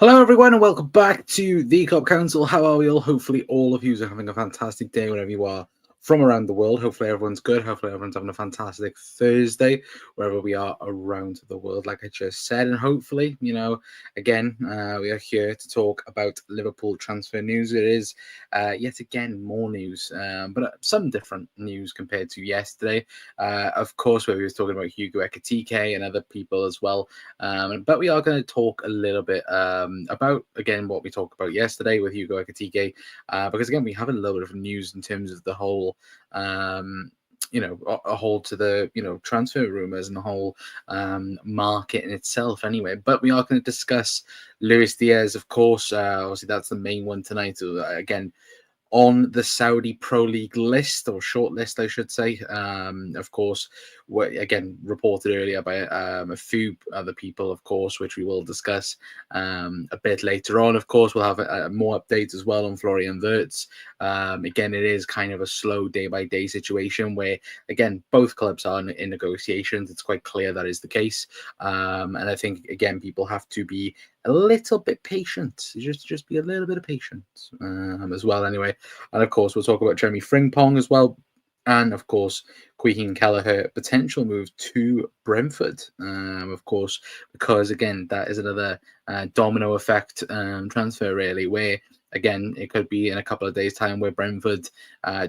Hello, everyone, and welcome back to the Club Council. How are we all? Hopefully, all of you are having a fantastic day wherever you are from around the world. Hopefully, everyone's good. Hopefully, everyone's having a fantastic Thursday wherever we are around the world, like I just said. And hopefully, again, we are here to talk about Liverpool transfer news. It is yet again more news, but some different news compared to yesterday. Of course, where we were talking about Hugo Ekitike and other people as well. But we are going to talk a little bit about, again, what we talked about yesterday with Hugo Ekitike, because, again, we have a little bit of news in terms of the whole, a hold to the, transfer rumours and the whole market in itself anyway. But we are going to discuss Luis Diaz, of course. Obviously, that's the main one tonight. Again, on the Saudi Pro League list, or shortlist, I should say. Of course, again, reported earlier by a few other people, of course, which we will discuss a bit later on. Of course, we'll have more updates as well on Florian Wirtz. Again, it is kind of a slow day-by-day situation where, again, both clubs are in negotiations. It's quite clear that is the case. And I think, again, people have to be a little bit patient. Just be a little bit of patience as well, anyway. And of course, we'll talk about Jeremy Frimpong as well. And of course, Kelleher potential move to Brentford. Of course, because again, that is another domino effect transfer, really, where again, it could be in a couple of days' time where Brentford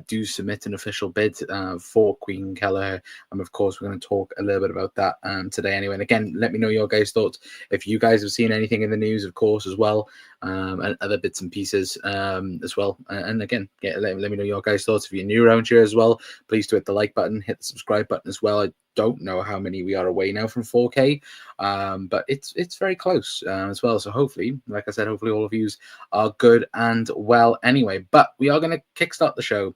do submit an official bid for Kelleher. And of course, we're going to talk a little bit about that today anyway. And again, let me know your guys' thoughts. If you guys have seen anything in the news, of course, as well, and other bits and pieces as well. And again, let me know your guys' thoughts. If you're new around here as well, please do hit the like button, hit the subscribe button as well. I don't know how many we are away now from 4K, but it's very close as well. So hopefully, like I said, hopefully all of you are good and well anyway. But we are going to kickstart the show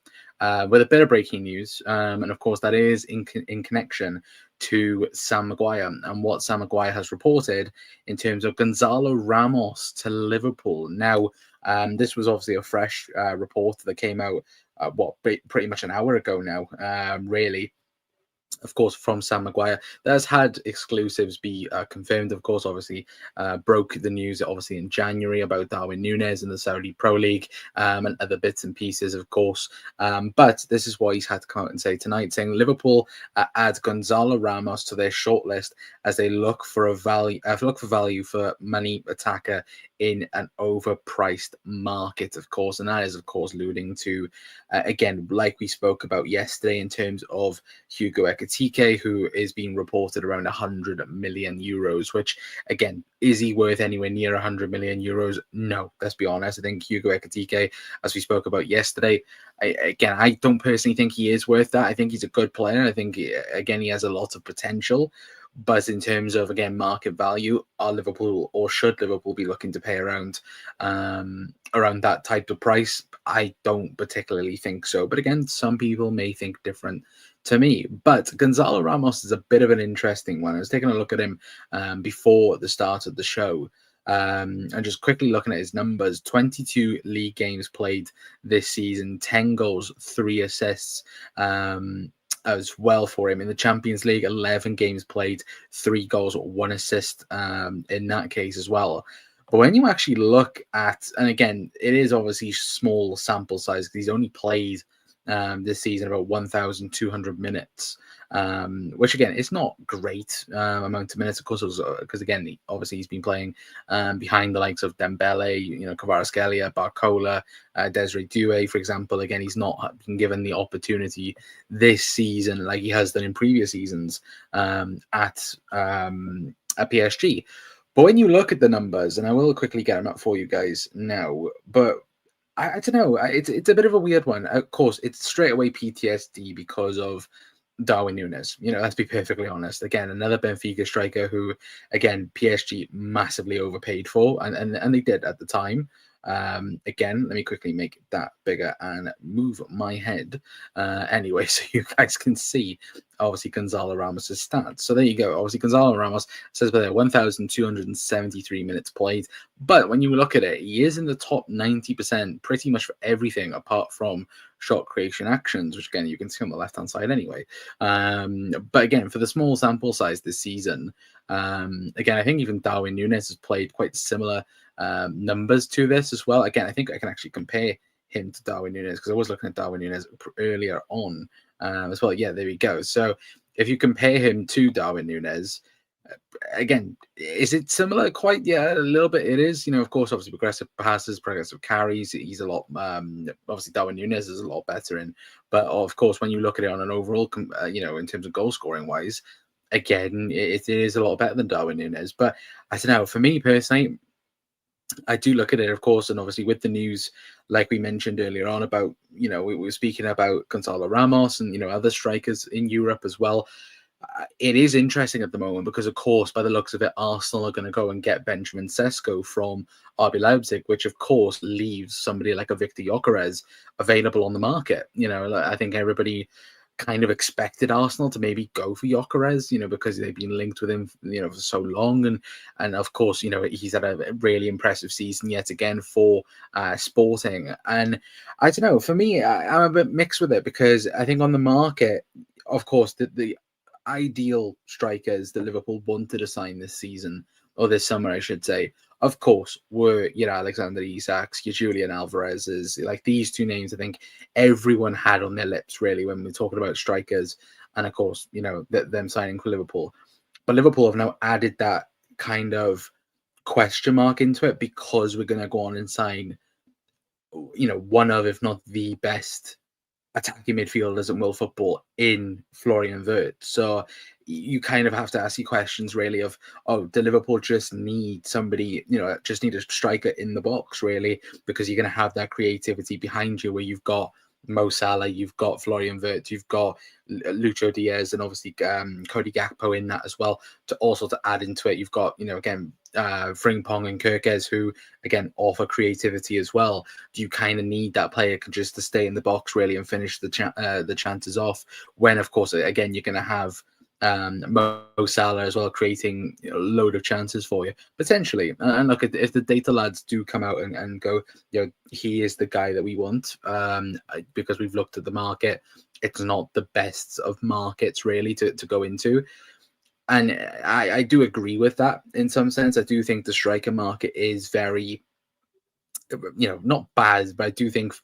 with a bit of breaking news, and of course that is in connection to Sam Maguire and what Sam Maguire has reported in terms of Gonzalo Ramos to Liverpool. Now, this was obviously a fresh report that came out pretty much an hour ago now, really. Of course, from Sam Maguire. That has had exclusives be confirmed, of course. Obviously, broke the news, obviously, in January about Darwin Núñez in the Saudi Pro League and other bits and pieces, of course. But this is what he's had to come out and say tonight, saying Liverpool add Gonzalo Ramos to their shortlist as they look for value for money attacker in an overpriced market, of course. And that is, of course, alluding to, again, like we spoke about yesterday in terms of Hugo Ekitike, who is being reported around 100 million euros, which, again, is he worth anywhere near 100 million euros? No, let's be honest. I think Hugo Ekitike, as we spoke about yesterday, I don't personally think he is worth that. I think he's a good player. I think, again, he has a lot of potential. But in terms of, again, market value, should Liverpool be looking to pay around that type of price? I don't particularly think so. But again, some people may think different to me. But Gonzalo Ramos is a bit of an interesting one. I was taking a look at him before the start of the show. And just quickly looking at his numbers, 22 league games played this season, 10 goals, 3 assists. As well for him in the Champions League, 11 games played, 3 goals, 1 assist in that case as well. But when you actually look at, and again, it is obviously small sample size because he's only played this season about 1,200 minutes, which again, it's not great amount of minutes, of course, because again, obviously he's been playing behind the likes of Dembele, Kvaratskhelia, Barcola, Desiree Doué, for example. Again, he's not been given the opportunity this season like he has done in previous seasons at PSG. But when you look at the numbers, and I will quickly get them up for you guys now, but I don't know. It's a bit of a weird one. Of course, it's straight away PTSD because of Darwin Núñez. Let's be perfectly honest. Again, another Benfica striker who, again, PSG massively overpaid for, and they did at the time. Again, let me quickly make that bigger and move my head anyway, so you guys can see, obviously, Gonzalo Ramos' stats. So there you go. Obviously, Gonzalo Ramos says there 1,273 minutes played. But when you look at it, he is in the top 90% pretty much for everything apart from shot creation actions, which, again, you can see on the left-hand side anyway. But again, for the small sample size this season, again, I think even Darwin Núñez has played quite similar numbers to this as well. Again, I think I can actually compare him to Darwin Núñez because I was looking at Darwin Núñez earlier on as well. Yeah, there we go. So if you compare him to Darwin Núñez, again, is it similar? Quite, yeah, a little bit. It is, of course, obviously progressive passes, progressive carries. He's a lot. Obviously, Darwin Núñez is a lot better in, but of course, when you look at it on an overall, in terms of goal scoring wise, again, it is a lot better than Darwin Núñez. But I don't know. For me personally, I do look at it, of course, and obviously with the news, like we mentioned earlier on about, we were speaking about Gonzalo Ramos and other strikers in Europe as well. It is interesting at the moment because, of course, by the looks of it, Arsenal are going to go and get Benjamin Sesko from RB Leipzig, which, of course, leaves somebody like a Victor Gyökeres available on the market. I think everybody kind of expected Arsenal to maybe go for Gyökeres, because they've been linked with him, for so long. And of course, he's had a really impressive season yet again for Sporting. And I don't know, for me, I'm a bit mixed with it because I think on the market, of course, the ideal strikers that Liverpool wanted to sign this season, or this summer, I should say, of course, were your Alexander Isaks, your Julian Alvarez's, like these two names. I think everyone had on their lips really when we're talking about strikers, and of course, them signing for Liverpool. But Liverpool have now added that kind of question mark into it because we're going to go on and sign, one of, if not the best attacking midfielders in world football in Florian Wirtz. So you kind of have to ask your questions really of, do Liverpool just need somebody, just need a striker in the box really, because you're going to have that creativity behind you where you've got Mo Salah, you've got Florian Wirtz, you've got Lucho Diaz, and obviously Cody Gakpo in that as well. To add into it, you've got again Frimpong and Kirkes, who again offer creativity as well. Do you kind of need that player just to stay in the box really and finish the chances off? When of course again you're going to have Mo Salah as well, creating a load of chances for you potentially. And look, if the data lads do come out and go, he is the guy that we want, because we've looked at the market, it's not the best of markets really to go into. And I do agree with that in some sense. I do think the striker market is very, not bad, but I do think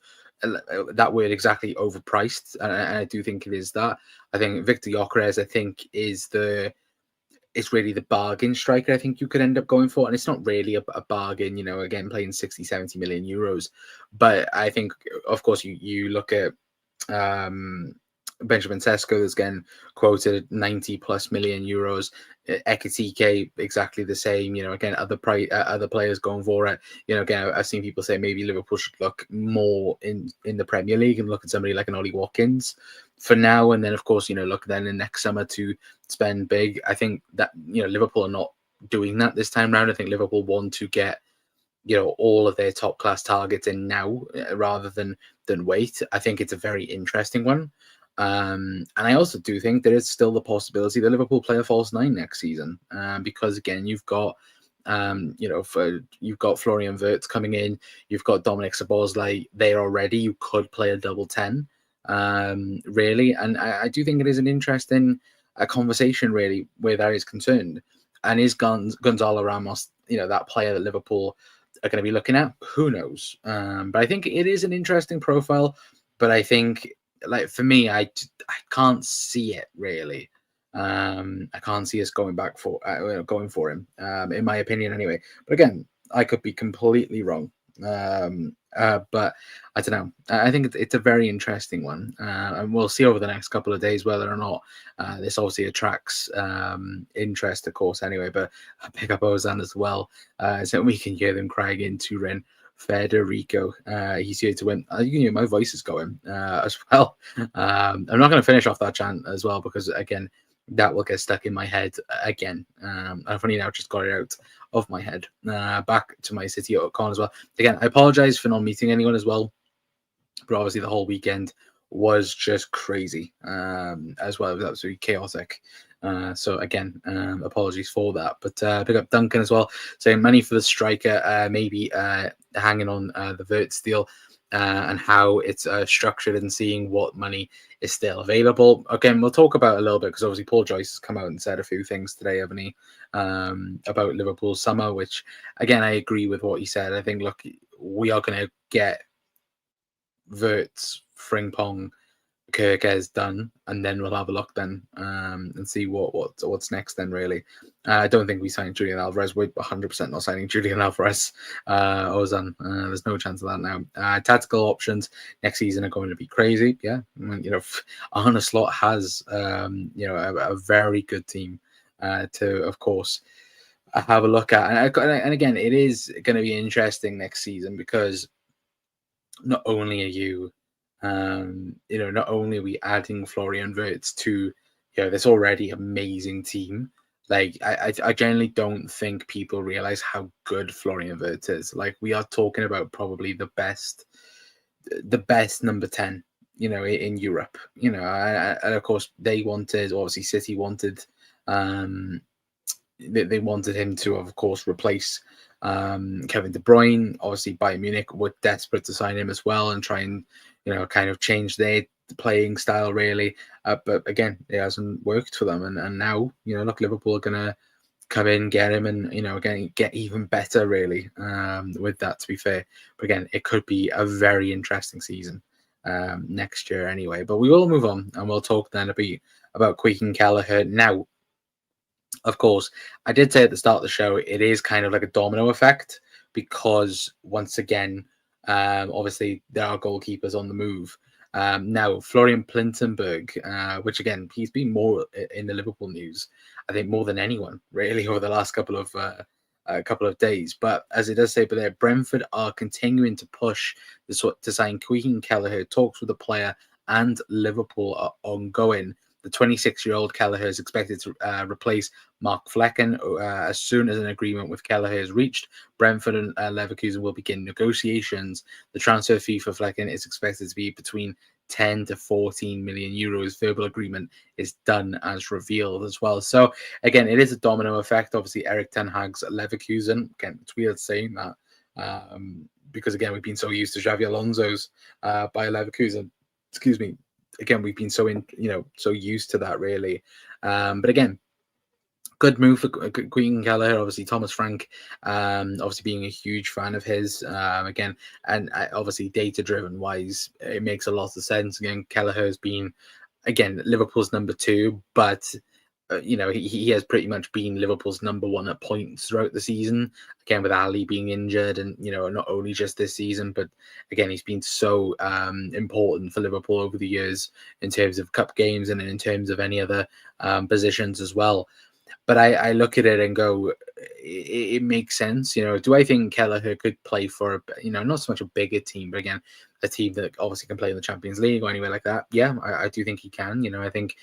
that word exactly overpriced, and I do think it is that. I think Victor Gyökeres, I think, is really the bargain striker I think you could end up going for, and it's not really a bargain, again playing 60-70 million euros. But I think, of course, you look at Benjamin Sesko is again quoted 90 plus million euros. Ekitike exactly the same. Again, other players going for it. Again, I've seen people say maybe Liverpool should look more in the Premier League and look at somebody like an Ollie Watkins for now, and then of course look then in next summer to spend big. I think that Liverpool are not doing that this time round. I think Liverpool want to get all of their top class targets in now rather than wait. I think it's a very interesting one. And I also do think there is still the possibility that Liverpool play a false nine next season, because again you've got you've got Florian Wirtz coming in, you've got Dominic Szoboszlai there already. You could play a double 10, really, and I do think it is an interesting conversation really where that is concerned. And is Gonzalo Ramos that player that Liverpool are going to be looking at? Who knows? But I think it is an interesting profile. But I think, like, for me, I can't see it really. I can't see us going for him, in my opinion, anyway. But again, I could be completely wrong. But I don't know. I think it's a very interesting one, and we'll see over the next couple of days whether or not this obviously attracts interest, of course. Anyway, but I pick up Ozan as well, so we can hear them crying in Turin. Federico, he's here to win. You can hear my voice is going as well. I'm not going to finish off that chant as well because again, that will get stuck in my head again. I've only now just got it out of my head. Back to my City con as well. Again, I apologize for not meeting anyone as well, but obviously the whole weekend was just crazy as well. It was absolutely chaotic. So again, apologies for that. But pick up Duncan as well, saying money for the striker, maybe hanging on the Wirtz deal. and how it's structured and seeing what money is still available. Again, we'll talk about it a little bit because obviously Paul Joyce has come out and said a few things today, haven't he, about Liverpool's summer, which, again, I agree with what he said. I think, look, we are going to get Wirtz, Frimpong, Kirkes done, and then we'll have a look then and see what's next then, really. I don't think we signed Julian Alvarez. We're 100% not signing Julian Alvarez. Ozan, there's no chance of that now. Tactical options next season are going to be crazy. Yeah, I mean, Arne Slot has a very good team to, of course, have a look at. And again, it is going to be interesting next season because not only are you not only are we adding Florian Wirtz to this already amazing team. Like I generally don't think people realize how good Florian Wirtz is. Like, we are talking about probably the best number 10, in Europe. And of course obviously City wanted they wanted him to, of course, replace Kevin De Bruyne. Obviously, Bayern Munich were desperate to sign him as well and try and kind of change their playing style, really. But again, it hasn't worked for them. And now, look, Liverpool are gonna come in, get him, and again, get even better, really. With that, to be fair, but again, it could be a very interesting season next year, anyway. But we will move on, and we'll talk then a bit about Quick and Kelleher now. Of course, I did say at the start of the show, it is kind of like a domino effect because, once again, obviously there are goalkeepers on the move. Now, Florian Plintenberg, which again, he's been more in the Liverpool news, I think, more than anyone really over the last couple of days. But as it does say, but there, Brentford are continuing to push to sign Quick Kelleher. Talks with the player and Liverpool are ongoing. The 26-year-old Kelleher is expected to replace Mark Flecken as soon as an agreement with Kelleher is reached. Brentford and Leverkusen will begin negotiations. The transfer fee for Flecken is expected to be between 10 to 14 million euros. Verbal agreement is done as revealed as well. So again, it is a domino effect. Obviously, Eric Ten Hag's Leverkusen. Again, it's weird saying that because again, we've been so used to Xavi Alonso's by Leverkusen. Excuse me. Again, we've been so used to that, really. But again, good move for Queen Kelleher. Obviously, Thomas Frank, obviously being a huge fan of his. Again, and obviously data-driven wise, it makes a lot of sense. Again, Kelleher has been, again, Liverpool's number 2, but he has pretty much been Liverpool's number 1 at points throughout the season. Again, with Ali being injured, and not only just this season, but again, he's been so important for Liverpool over the years in terms of cup games and in terms of any other positions as well. But I look at it and go, it makes sense. Do I think Kelleher could play for not so much a bigger team, but again, a team that obviously can play in the Champions League or anywhere like that? Yeah, I do think he can. I think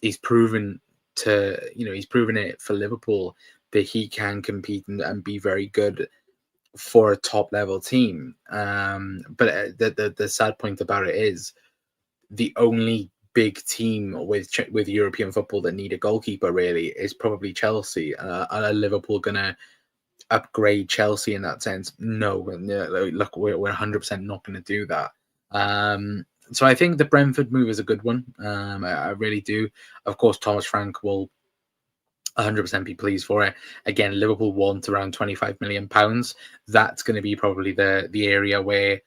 he's proven it for Liverpool that he can compete and be very good for a top level team. But the sad point about it is the only big team with European football that need a goalkeeper really is probably Chelsea. Are Liverpool gonna upgrade Chelsea in that sense? No, look, we're 100% not going to do that. So I think the Brentford move is a good one. I really do. Of course, Thomas Frank will 100% be pleased for it. Again, Liverpool want around £25 million. That's going to be probably the area where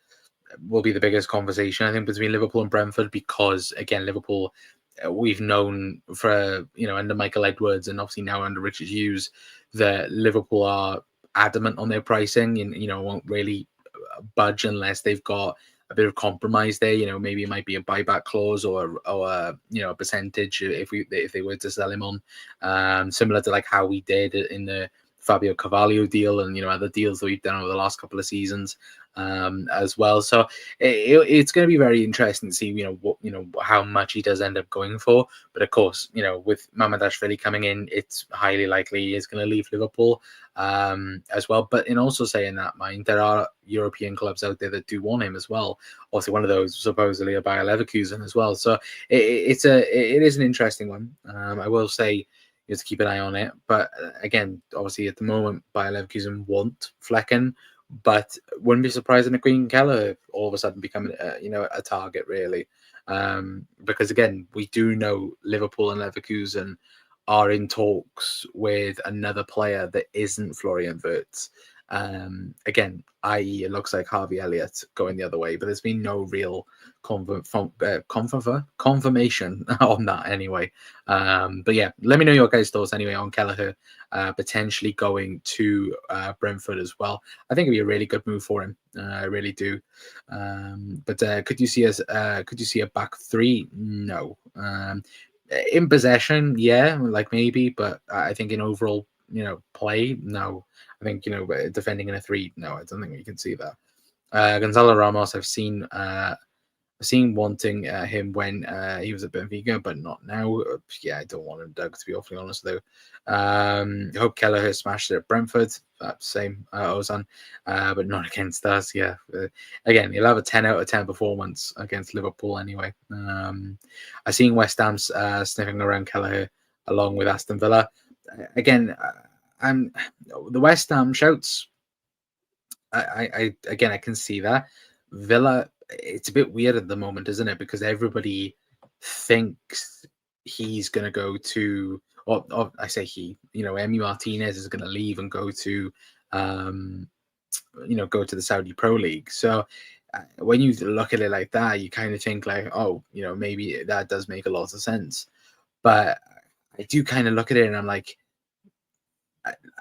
will be the biggest conversation, I think, between Liverpool and Brentford, because again, Liverpool, we've known for under Michael Edwards and obviously now under Richard Hughes that Liverpool are adamant on their pricing and won't really budge unless they've got a bit of compromise there. Maybe it might be a buyback clause or a percentage if they were to sell him on, similar to like how we did in the Fabio Carvalho deal and other deals that we've done over the last couple of seasons as well. So it's going to be very interesting to see how much he does end up going for. But of course, with Mamardashvili coming in, it's highly likely he is going to leave Liverpool as well. But in also saying that, mind, there are European clubs out there that do want him as well. Also, one of those supposedly are Bayer Leverkusen as well. So it is an interesting one. I will say, to keep an eye on it. But again, obviously at the moment, Bayer Leverkusen want Flecken, But wouldn't be surprising if Green Keller all of a sudden becoming a target really, because again we do know Liverpool and Leverkusen are in talks with another player that isn't Florian Wirtz. Again, i.e., it looks like Harvey Elliott going the other way, but there's been no real confirmation on that anyway. But yeah, let me know your guys' thoughts anyway on Kelleher potentially going to Brentford as well. I think it'd be a really good move for him. I really do. But could you see us? Could you see a back three? No. In possession, yeah, like maybe, but I think in overall, play, no. I think defending in a three, no, I don't think we can see that. Gonzalo Ramos, I've seen wanting him when he was at Benfica, but not now. Yeah, I don't want him, Doug, to be awfully honest, though. I hope Kelleher smashed it at Brentford. Same, Ozan, but not against us. Yeah. Again, he'll have a 10 out of 10 performance against Liverpool anyway. I've seen West Ham sniffing around Kelleher along with Aston Villa. Again, I'm the West Ham shouts. I can see that. Villa, it's a bit weird at the moment, isn't it? Because everybody thinks he's going to go to, or I say he, Emi Martinez is going to leave and go to, go to the Saudi Pro League. So when you look at it like that, you kind of think like, oh, maybe that does make a lot of sense. But I do kind of look at it and I'm like,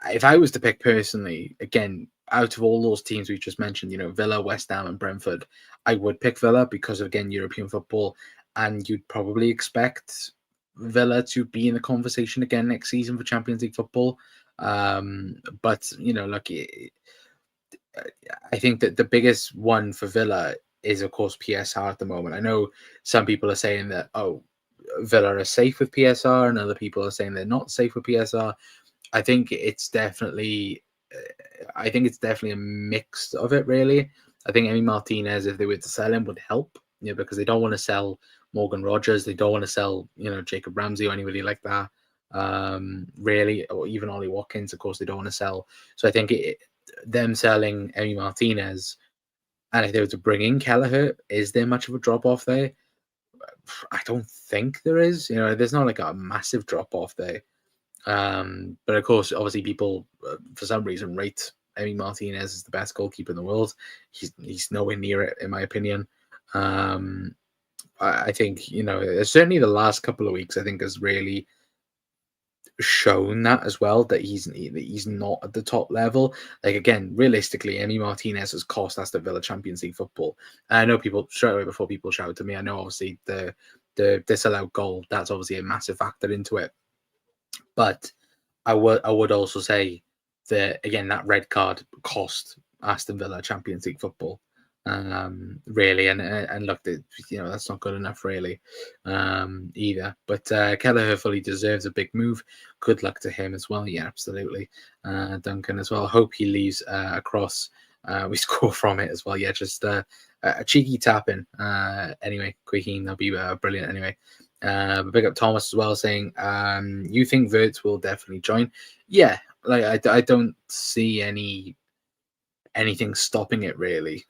if I was to pick personally, again, out of all those teams we just mentioned, Villa, West Ham, and Brentford, I would pick Villa because of, again, European football, and you'd probably expect Villa to be in the conversation again next season for Champions League football. But look, I think that the biggest one for Villa is, of course, PSR at the moment. I know some people are saying that, Villa are safe with PSR, and other people are saying they're not safe with PSR. I think it's definitely a mix of it, really. I think Emi Martinez, if they were to sell him, would help, because they don't want to sell Morgan Rogers, they don't want to sell, Jacob Ramsey or anybody like that, really, or even Ollie Watkins, of course, they don't want to sell. So I think them selling Emi Martinez, and if they were to bring in Kelleher, is there much of a drop off there? I don't think there is. There's not like a massive drop off there. But of course, obviously, people for some reason rate Emi Martinez as the best goalkeeper in the world. He's nowhere near it, in my opinion. I think certainly the last couple of weeks, I think, has really shown that as well, that he's not at the top level. Like, again, realistically, Emi Martinez has cost Aston Villa Champions League football. And I know people straight away before people shout to me. I know obviously the disallowed goal, that's obviously a massive factor into it. But I would also say that, again, that red card cost Aston Villa Champions League football, really, and look, that's not good enough, really, either. But Kelleher fully deserves a big move. Good luck to him as well. Yeah, absolutely. Duncan as well. Hope he leaves across. We score from it as well. Yeah, just a cheeky tap in. Anyway, Quickie, that'll be brilliant. Anyway. Big up Thomas as well, saying, you think Wirtz will definitely join? Yeah, like I don't see anything stopping it, really.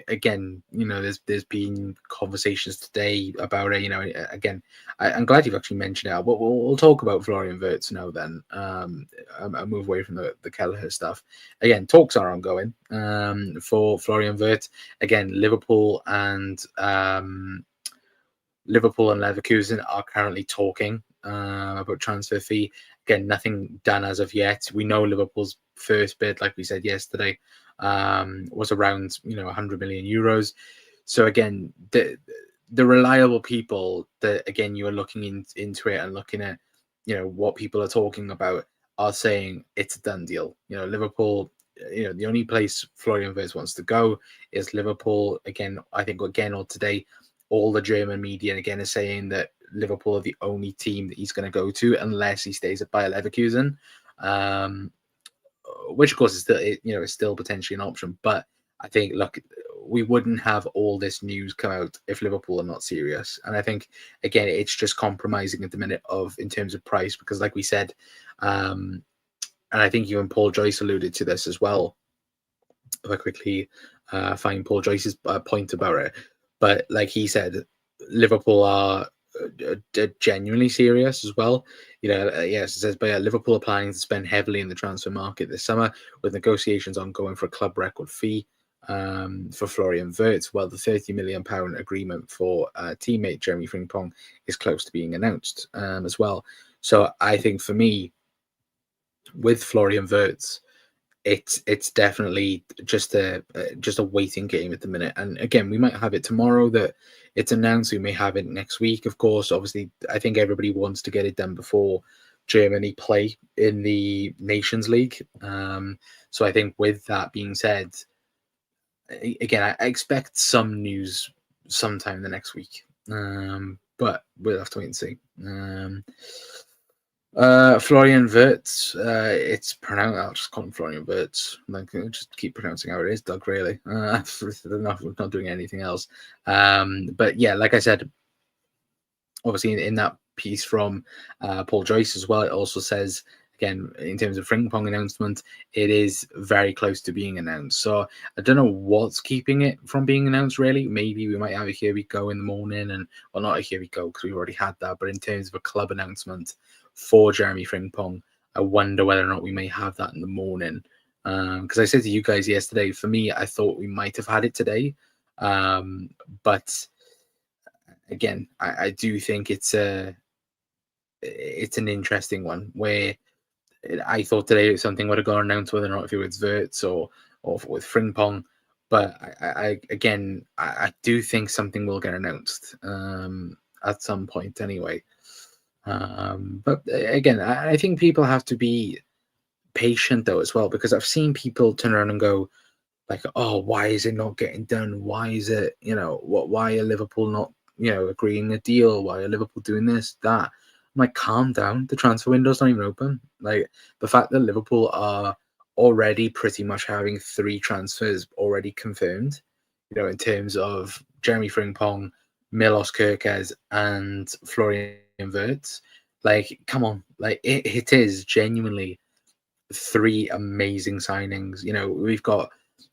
Again, there's been conversations today about it. Again, I'm glad you've actually mentioned it. We'll talk about Florian Wirtz now. Then I'll move away from the Kelleher stuff. Again, talks are ongoing for Florian Wirtz. Again, Liverpool and Leverkusen are currently talking about transfer fee. Again, nothing done as of yet. We know Liverpool's first bid, like we said yesterday, was around 100 million euros. So again, the reliable people that, again, you are looking into it and looking at what people are talking about are saying it's a done deal. Liverpool. The only place Florian Wirtz wants to go is Liverpool. Again, I think or today, all the German media again is saying that Liverpool are the only team that he's going to go to unless he stays at Bayer Leverkusen, which of course is still potentially an option. But I think, look, we wouldn't have all this news come out if Liverpool are not serious. And I think, again, it's just compromising at the minute in terms of price, because like we said, and I think you and Paul Joyce alluded to this as well, if I quickly find Paul Joyce's point about it. But like he said, Liverpool are genuinely serious as well. Yes, it says, but Liverpool are planning to spend heavily in the transfer market this summer, with negotiations ongoing for a club record fee for Florian Wirtz, while the £30 million agreement for teammate Jeremy Frimpong is close to being announced as well. So I think for me, with Florian Wirtz, it's definitely just a waiting game at the minute. And again, we might have it tomorrow that it's announced. We may have it next week, of course. Obviously, I think everybody wants to get it done before Germany play in the Nations League. So I think with that being said, again, I expect some news sometime the next week. But we'll have to wait and see. Florian Wirtz. It's pronounced. I'll just call him Florian Wirtz. Like, just keep pronouncing how it is, Doug. Really, not doing anything else. But yeah, like I said, obviously in that piece from Paul Joyce as well, it also says, again, in terms of Frimpong announcement, it is very close to being announced. So I don't know what's keeping it from being announced, really. Maybe we might have a here we go in the morning, and well, not a here we go because we've already had that, but in terms of a club announcement for Jeremy Frimpong, I wonder whether or not we may have that in the morning. Because I said to you guys yesterday, for me, I thought we might have had it today. But again, I do think it's an interesting one where I thought today something would have gone announced, whether or not if it was Wirtz or with Frimpong. But I do think something will get announced at some point anyway. But again, I think people have to be patient though as well, because I've seen people turn around and go like, "Oh, why is it not getting done? Why is it, why are Liverpool not, agreeing a deal? Why are Liverpool doing this, that?" I'm like, calm down. The transfer window's not even open. Like, the fact that Liverpool are already pretty much having 3 transfers already confirmed, in terms of Jeremy Frimpong, Milos Kerkez, and Florian Wirtz. Like, come on. Like, it is genuinely 3 amazing signings. We've got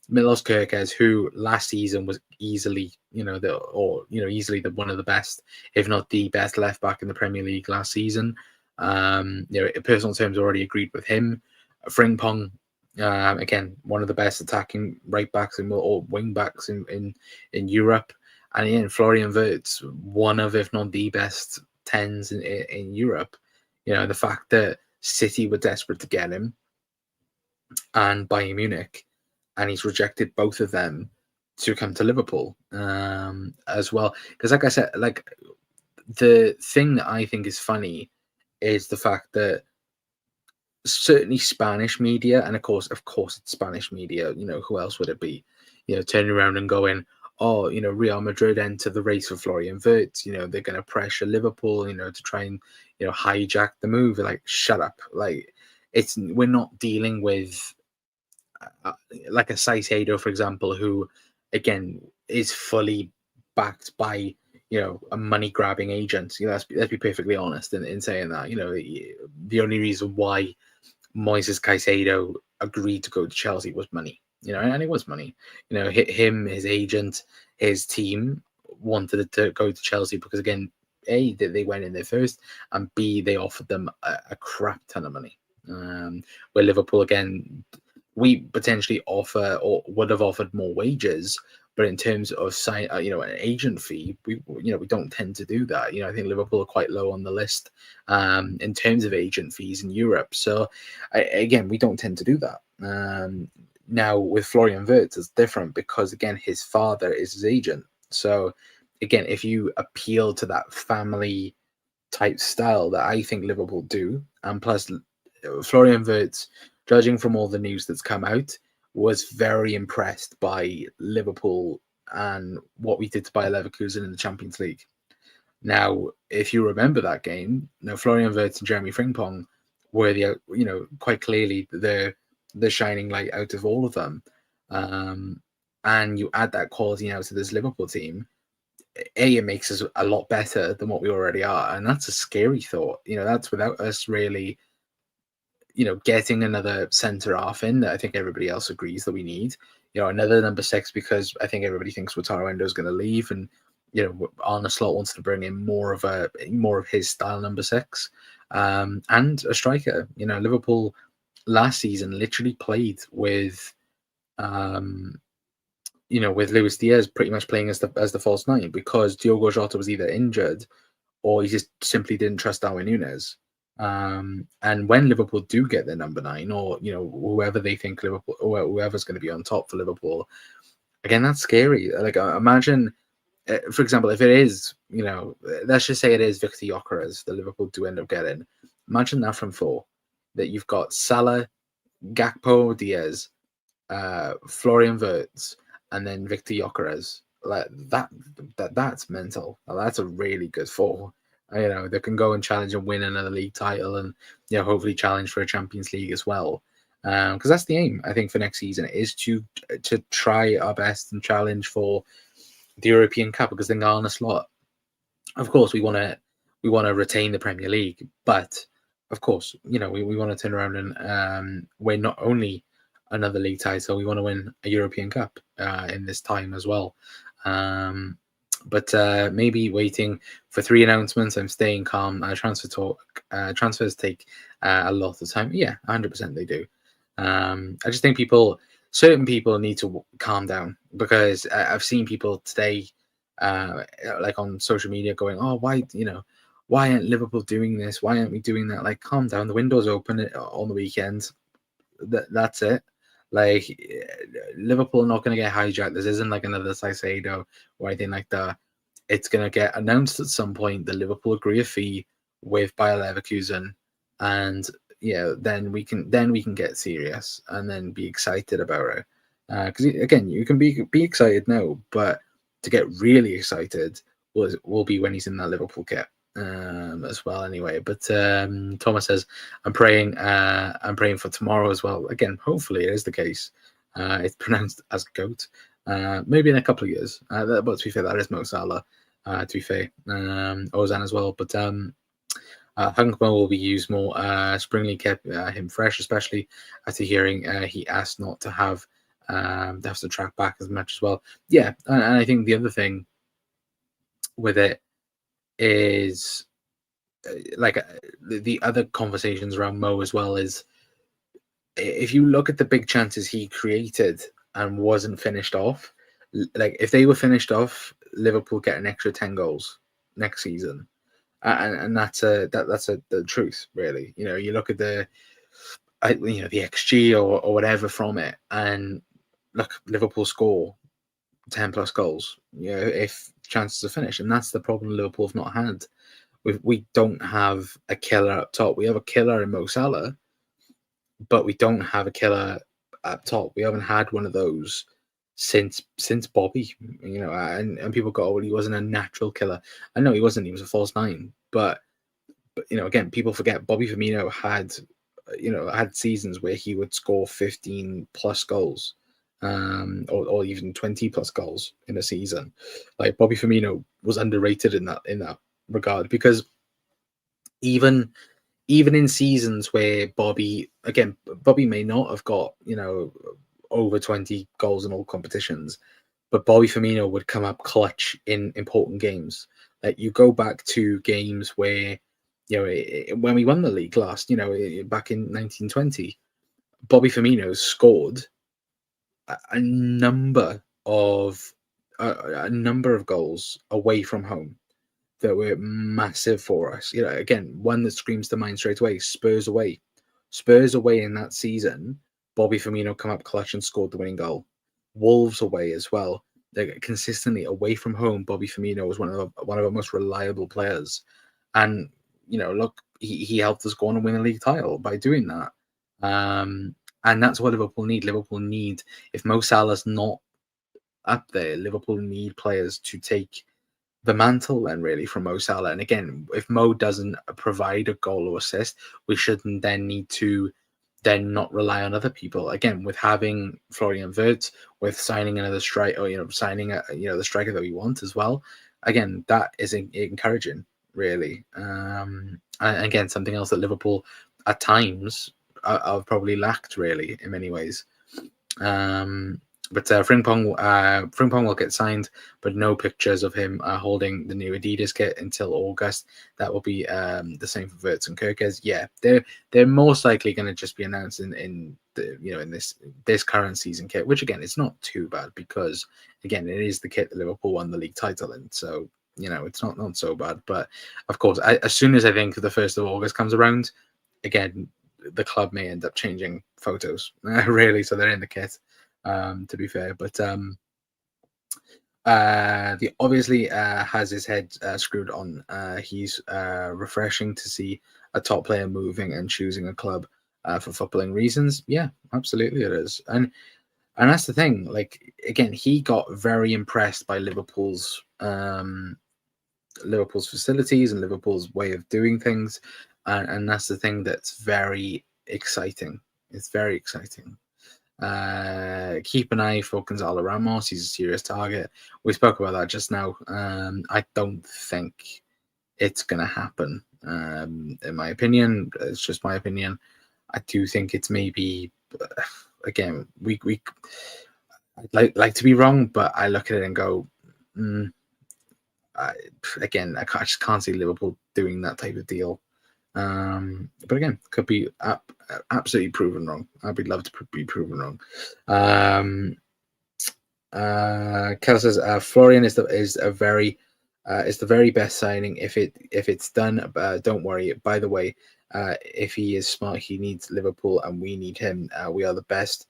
Milos Kerkez, who last season was easily, easily the one of the best, if not the best left back in the Premier League last season. In personal terms, already agreed with him. Frimpong, again, one of the best attacking right backs or wing backs in Europe. And again, Florian Wirtz, one of, if not the best 10s in Europe. The fact that City were desperate to get him, and Bayern Munich, and he's rejected both of them to come to Liverpool as well. Because, like I said, like, the thing that I think is funny is the fact that certainly Spanish media, and of course it's Spanish media, who else would it be, turning around and going, "Oh, Real Madrid enter the race for Florian Wirtz, they're going to pressure Liverpool, to try and, hijack the move." Like, shut up. Like, we're not dealing with like a Caicedo, for example, who again is fully backed by a money grabbing agent. Let's be perfectly honest in saying that. The only reason why Moises Caicedo agreed to go to Chelsea was money. And it was money. Him, his agent, his team wanted to go to Chelsea because, again, A, they went in there first, and B, they offered them a crap ton of money. Where Liverpool, again, we potentially offer or would have offered more wages, but in terms of an agent fee, we don't tend to do that. I think Liverpool are quite low on the list in terms of agent fees in Europe. So again, we don't tend to do that. Now with Florian Wirtz, it's different because, again, his father is his agent. So again, if you appeal to that family type style that I think Liverpool do, and plus Florian Wirtz, judging from all the news that's come out, was very impressed by Liverpool and what we did to Bayer Leverkusen in the Champions League. Now, if you remember that game, Florian Wirtz and Jeremy Frimpong were quite clearly the shining light out of all of them. And you add that quality now to this Liverpool team, it makes us a lot better than what we already are. And that's a scary thought. That's without us really getting another centre half in that I think everybody else agrees that we need. another number 6, because I think everybody thinks Wataru Endo is going to leave, and Arne Slot wants to bring in more of his style number 6, and a striker. Liverpool last season literally played with with Luis Diaz pretty much playing as the false 9, because Diogo Jota was either injured or he just simply didn't trust Darwin Núñez. And when Liverpool do get their number 9, or whoever they think Liverpool, or whoever's going to be on top for Liverpool, again, that's scary. Like, imagine, for example, if it is, let's just say it is Victor Gyökeres that Liverpool do end up getting. Imagine that from 4, that you've got Salah, Gakpo, Diaz, Florian Wirtz, and then Victor Gyökeres. Like that's mental. That's a really good 4. They can go and challenge and win another league title, and hopefully challenge for a Champions League as well. Because that's the aim, I think, for next season, is to try our best and challenge for the European Cup. Because then Arne Slot, of course, we want to retain the Premier League, but of course, we want to turn around and win not only another league title, we want to win a European Cup in this time as well. But maybe waiting for 3 announcements. I'm staying calm. Transfers take a lot of time. Yeah, 100% they do. I just think certain people need to calm down, because I've seen people today, like on social media, going, "Oh, why aren't Liverpool doing this? Why aren't we doing that?" Like, calm down. The window's open on the weekend. That's it. Like, Liverpool are not going to get hijacked. This isn't like another Saicedo or anything like that. It's going to get announced at some point that Liverpool agree a fee with Bayer Leverkusen, and then we can get serious and then be excited about it. Because again, you can be excited now, but to get really excited will be when he's in that Liverpool kit. As well, anyway. But Thomas says, I'm praying for tomorrow as well. Again, hopefully it is the case. It's pronounced as goat. Maybe in a couple of years. But to be fair, that is Mo Salah. To be fair, Ozan as well. But Hunkmo will be used more. Springley kept him fresh, especially after hearing he asked not to have to track back as much as well. Yeah, and I think the other thing with it is the other conversations around Mo as well, is if you look at the big chances he created and wasn't finished off, like if they were finished off, Liverpool get an extra 10 goals next season, and that's the truth, really. You look at the XG or whatever from it, and look, Liverpool score 10 plus goals, if chances are finished, and that's the problem Liverpool have not had. We don't have a killer up top. We have a killer in Mo Salah, but we don't have a killer up top. We haven't had one of those since Bobby. And people go, "Oh, well, he wasn't a natural killer." I know he wasn't. He was a false 9. But again, people forget Bobby Firmino had seasons where he would score 15 plus goals. Or even 20 plus goals in a season. Like, Bobby Firmino was underrated in that regard, because even in seasons where Bobby may not have got over 20 goals in all competitions, but Bobby Firmino would come up clutch in important games. Like, you go back to games where when we won the league last, back in 1920, Bobby Firmino scored a number of goals away from home that were massive for us. Again, one that screams to mind straight away: Spurs away in that season. Bobby Firmino come up clutch and scored the winning goal. Wolves away as well. Consistently away from home, Bobby Firmino was one of our most reliable players, and look, he helped us go on and win a league title by doing that. And that's what Liverpool need. If Mo Salah's not up there, Liverpool need players to take the mantle then, really, from Mo Salah. And again, if Mo doesn't provide a goal or assist, we shouldn't then need to not rely on other people. Again, with having Florian Wirtz, with signing another striker, or signing the striker that we want as well. Again, that is encouraging, really. And again, something else that Liverpool at times I've probably lacked, really, in many ways. But Frimpong will get signed, but no pictures of him holding the new Adidas kit until August. That will be the same for Wirtz and Kirkes. Yeah, they're most likely going to just be announced in the in this current season kit, which again it's not too bad because again it is the kit that Liverpool won the league title in, so it's not so bad. But of course, as soon as I think the 1st of August comes around, again the club may end up changing photos really, so they're in the kit. To be fair, but he obviously has his head screwed on. He's refreshing to see a top player moving and choosing a club for footballing reasons. Yeah, absolutely it is. And that's the thing. Like again, he got very impressed by Liverpool's facilities and Liverpool's way of doing things, and that's the thing that's very exciting. It's very exciting. Keep an eye for Gonzalo Ramos. He's a serious target. We spoke about that just now. I don't think it's going to happen. In my opinion, it's just my opinion. I do think it's maybe again we I'd like to be wrong, but I look at it and go, I just can't see Liverpool doing that type of deal. But again, could be absolutely proven wrong. I'd love to be proven wrong. Kelleher says Florian is the very best signing if it's done. Don't worry. By the way, if he is smart, he needs Liverpool, and we need him. We are the best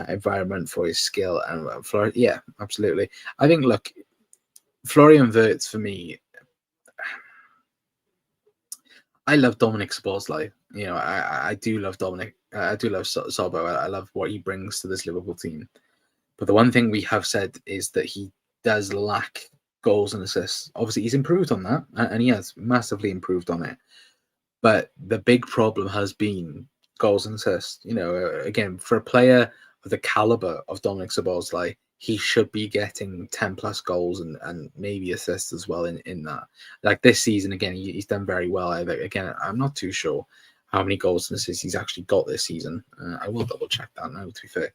environment for his skill. And Florian, yeah, absolutely. I think Florian Wirtz for me. I love Dominic Szoboszlai. I do love Dominic. I do love Sobo. I love what he brings to this Liverpool team. But the one thing we have said is that he does lack goals and assists. Obviously, he's improved on that, and he has massively improved on it. But the big problem has been goals and assists. Again, for a player of the caliber of Dominic Szoboszlai, he should be getting 10 plus goals and maybe assists as well in that. Like this season, again, he's done very well. Again, I'm not too sure how many goals and assists he's actually got this season. I will double check that now, to be fair.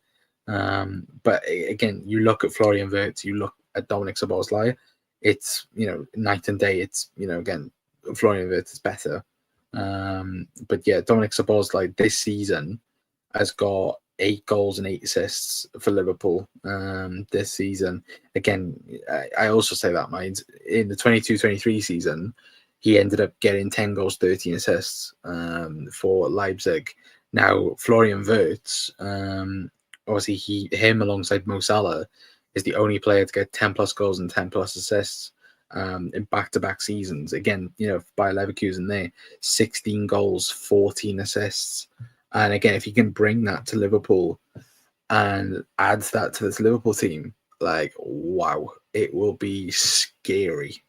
But again, you look at Florian Wirtz, you look at Dominic Szoboszlai, it's, night and day. It's, again, Florian Wirtz is better. But yeah, Dominic Szoboszlai this season has got 8 goals and 8 assists for Liverpool this season. Again, I also say that, mind, in the 22-23 season, he ended up getting 10 goals, 13 assists for Leipzig. Now, Florian Wirtz, obviously him alongside Mo Salah is the only player to get 10 plus goals and 10 plus assists in back-to-back seasons. Again, by Leverkusen there, 16 goals, 14 assists. And again, if he can bring that to Liverpool and adds that to this Liverpool team, wow, it will be scary.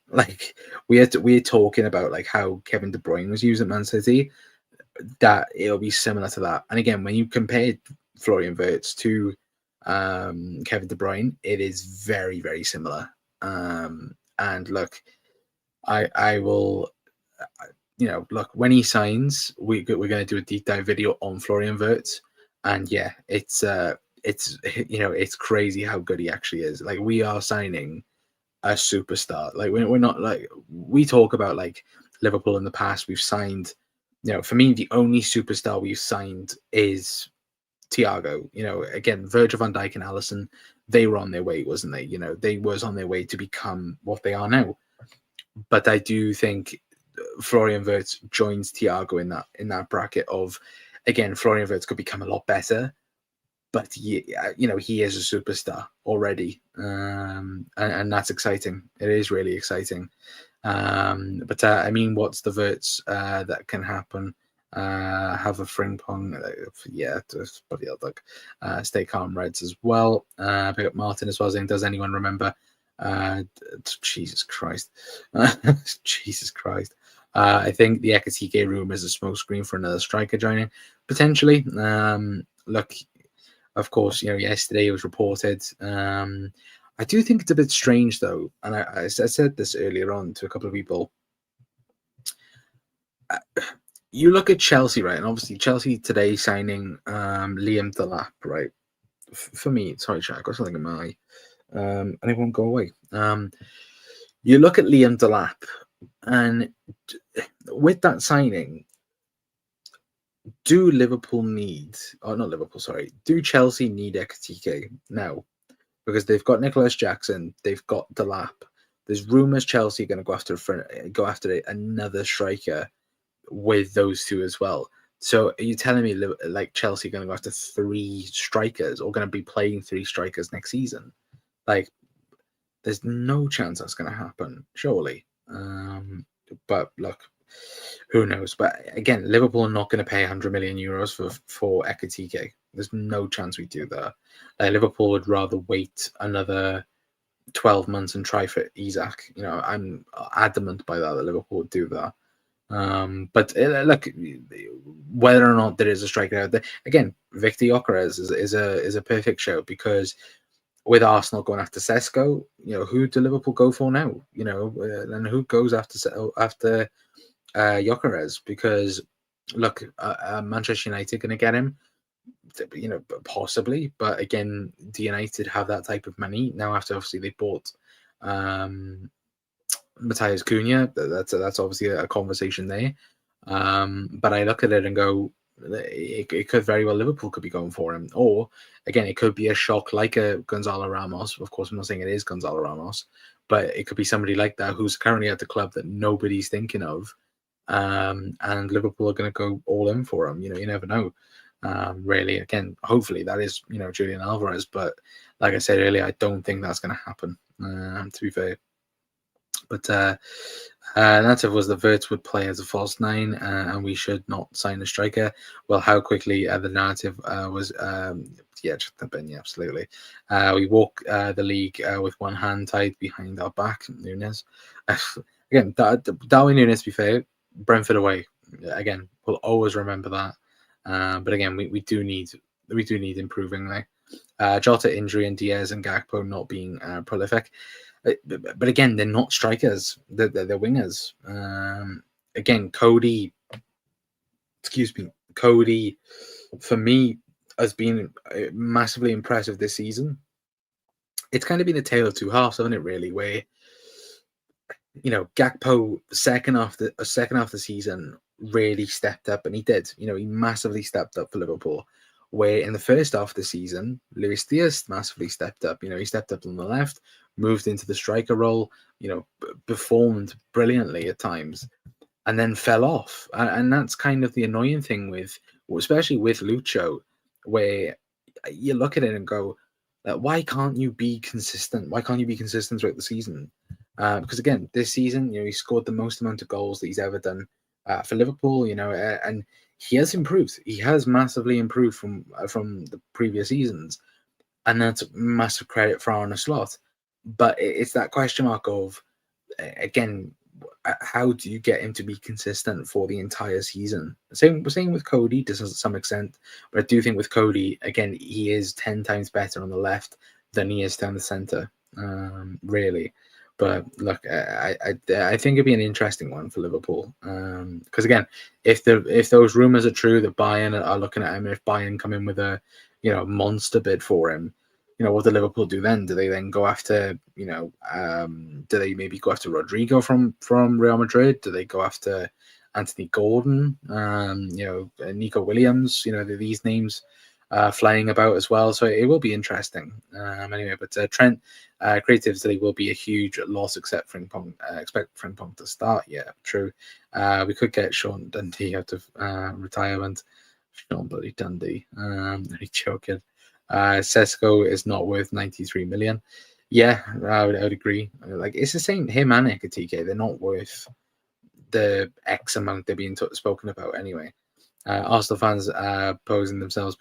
We're talking about how Kevin De Bruyne was used at Man City, that it'll be similar to that. And again, when you compare Florian Wirtz to Kevin De Bruyne, it is very, very similar. And look, I will... look, when he signs, we're going to do a deep dive video on Florian Wirtz, and yeah, it's crazy how good he actually is. We are signing a superstar. We're not we talk about Liverpool in the past. We've signed, for me, the only superstar we've signed is Thiago. Again, Virgil van Dijk and Alisson, they were on their way, wasn't they? They was on their way to become what they are now. But I do think Florian Wirtz joins Thiago in that bracket of, again, Florian Wirtz could become a lot better, but he is a superstar already, and that's exciting. It is really exciting. But I mean, what's the Wirtz that can happen? Have a Frimpong, yeah, bloody hell, Doug. Stay calm, Reds as well. Pick up Martin as well, saying, does anyone remember? Jesus Christ. Jesus Christ. I think the Ekatike room is a smokescreen for another striker joining, potentially. Look, of course, yesterday it was reported. I do think it's a bit strange, though, and I said this earlier on to a couple of people. You look at Chelsea, right? And obviously Chelsea today signing Liam Delap, right? for me, sorry, Jack, I got something in my eye. And it won't go away. You look at Liam Delap, and with that signing, do Liverpool need, or not Liverpool, sorry, do Chelsea need Ekatike now? Because they've got Nicholas Jackson, they've got Delap. There's rumours Chelsea are going to go after another striker with those two as well. So are you telling me like Chelsea are going to go after 3 strikers, or going to be playing 3 strikers next season? Like, there's no chance that's going to happen, surely. But look, who knows? But again, Liverpool are not going to pay 100 million euros for Ekatike. There's no chance we do that. Liverpool would rather wait another 12 months and try for Isak. I'm adamant by that Liverpool would do that. But look, whether or not there is a striker out there, again, Victor Gyökeres is a perfect show, because with Arsenal going after Sesko, who do Liverpool go for now? And who goes after Gyökeres? Because look, Manchester United going to get him, possibly, but again, do United have that type of money now? After obviously they bought Matthias Cunha, that's obviously a conversation there. But I look at it and go, it could very well Liverpool could be going for him, or again, it could be a shock like a Gonzalo Ramos. Of course, I'm not saying it is Gonzalo Ramos, but it could be somebody like that who's currently at the club that nobody's thinking of, and Liverpool are going to go all in for him. You never know. Really, again, hopefully that is Julian Alvarez, but like I said earlier, I don't think that's going to happen. To be fair. But Nativ was the Wirtz would play as a false 9, and we should not sign a striker. Well, how quickly the narrative was, just the bin, absolutely. We walk the league with one hand tied behind our back. Nunes. Again, Darwin Nunes, to be fair, Brentford away. Again, we'll always remember that. But again, we do need improving there. Jota injury and Diaz and Gakpo not being prolific. But again, they're not strikers. They're wingers. Again, Cody, for me, has been massively impressive this season. It's kind of been a tale of two halves, hasn't it, really, where, Gakpo, second half the season, really stepped up, and he did. He massively stepped up for Liverpool. Where in the first half of the season, Luis Diaz massively stepped up. He stepped up on the left, moved into the striker role, performed brilliantly at times, and then fell off. And that's kind of the annoying thing especially with Lucho, where you look at it and go, why can't you be consistent? Why can't you be consistent throughout the season? Because again, this season, he scored the most amount of goals that he's ever done for Liverpool, and he has improved. He has massively improved from the previous seasons, and that's massive credit for Arne Slot. But it's that question mark of, again, how do you get him to be consistent for the entire season? Same with Cody to some extent, but I do think with Cody, again, he is 10 times better on the left than he is down the centre, really. But look, I think it'd be an interesting one for Liverpool, because again, if those rumours are true that Bayern are looking at him, if Bayern come in with a monster bid for him, what do Liverpool do then? Do they then go after do they maybe go after Rodrigo from Real Madrid? Do they go after Anthony Gordon? Nico Williams? These names flying about as well, so it will be interesting. Anyway, but Trent creativity will be a huge loss, except expect Frimpong to start. Yeah, true. We could get Sean Dundee out of retirement. Sean bloody Dundee. Really joking. Sesko is not worth 93 million. Yeah, I would agree. It's the same. Him and Ekatike, they're not worth the X amount they're being spoken about anyway. Arsenal fans posing themselves